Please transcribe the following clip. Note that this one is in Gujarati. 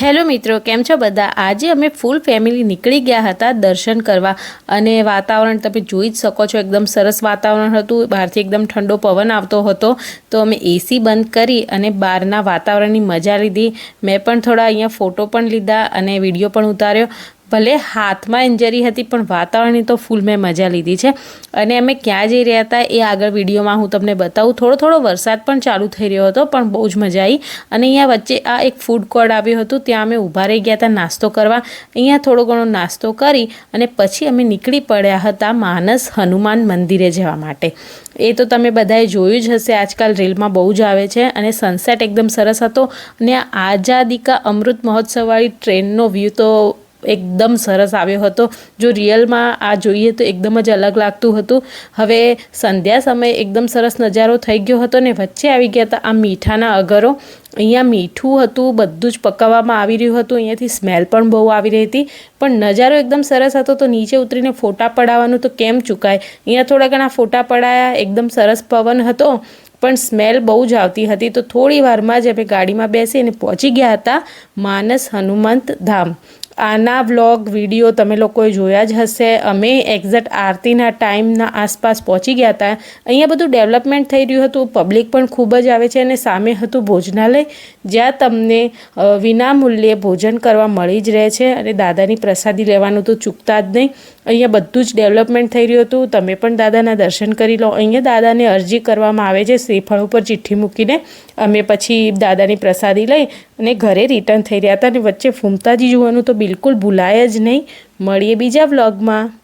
હેલો મિત્રો, કેમ છો બધા? આજે અમે ફૂલ ફેમિલી નીકળી ગયા હતા દર્શન કરવા અને વાતાવરણ તમે જોઈ જ શકો છો, એકદમ સરસ વાતાવરણ હતું. બહારથી એકદમ ઠંડો પવન આવતો હતો, તો અમે એસી બંધ કરી અને બહારના વાતાવરણની મજા લીધી. મેં પણ થોડા અહીંયા ફોટો પણ લીધા અને વિડીયો પણ ઉતાર્યો. ભલે હાથમાં ઇન્જરી હતી પણ વાતાવરણની તો ફૂલ મેં મજા લીધી છે. અને અમે ક્યાં જઈ રહ્યા હતા એ આગળ વિડીયોમાં હું તમને બતાવું. થોડો વરસાદ પણ ચાલુ થઈ રહ્યો હતો, પણ બહુ જ મજા આવી. અને અહીંયા વચ્ચે આ એક ફૂડ કોર્ટ આવ્યું હતું, ત્યાં અમે ઊભા રહી ગયા હતા નાસ્તો કરવા. અહીંયા થોડો ઘણો નાસ્તો કરી અને પછી અમે નીકળી પડ્યા હતા માનસ હનુમાન મંદિરે જવા માટે. એ તો તમે બધાએ જોયું જ હશે, આજકાલ રીલમાં બહુ જ આવે છે. અને સનસેટ એકદમ સરસ હતો અને આઝાદી કા અમૃત મહોત્સવવાળી ટ્રેનનો વ્યૂ તો એકદમ સરસ આવ્યો હતો. જો રિયલમાં આ જોઈએ તો એકદમ જ અલગ લાગતું હતું. હવે સંધ્યા સમયે એકદમ સરસ નજારો થઈ ગયો હતો ને વચ્ચે આવી ગયા હતા આ મીઠાના અગરો. અહીંયા મીઠું હતું, બધું જ પકાવવામાં આવી રહ્યું હતું. અહીંયાથી સ્મેલ પણ બહુ આવી રહી હતી, પણ નજારો એકદમ સરસ હતો. તો નીચે ઉતરીને ફોટા પડાવવાનું તો કેમ ચૂકાય. અહીંયા થોડા ઘણા ફોટા પડાયા. એકદમ સરસ પવન હતો પણ સ્મેલ બહુ જ આવતી હતી. તો થોડી વારમાં જ અમે ગાડીમાં બેસી અને પહોંચી ગયા હતા માનસ હનુમંત ધામ. આના વ્લોગ વિડીયો તમે લોકોએ જોયા જ હશે. અમે એક્ઝેક્ટ આરતીના ટાઈમના આસપાસ પહોંચી ગયા હતા. અહીંયા બધું ડેવલપમેન્ટ થઈ રહ્યું હતું, પબ્લિક પણ ખૂબ જ આવે છે. અને સામે હતું ભોજનાલય, જ્યાં તમને વિનામૂલ્યે ભોજન કરવા મળી જ રહે છે. અને દાદાની પ્રસાદી લેવાનું તો ચૂકતા જ નહીં. અહીંયા બધું જ ડેવલપમેન્ટ થઈ રહ્યું હતું. તમે પણ દાદાના દર્શન કરી લો. અહીંયા દાદાને અરજી કરવામાં આવે છે શ્રીફળ ઉપર ચિઠ્ઠી મૂકીને. અમે પછી દાદાની પ્રસાદી લઈ અને ઘરે રિટર્ન થઈ રહ્યા હતા. અને વચ્ચે ફૂમતાજી જોવાનું તો બિલકુલ ભૂલાય જ નહીં. મળીએ બીજા વ્લોગમાં.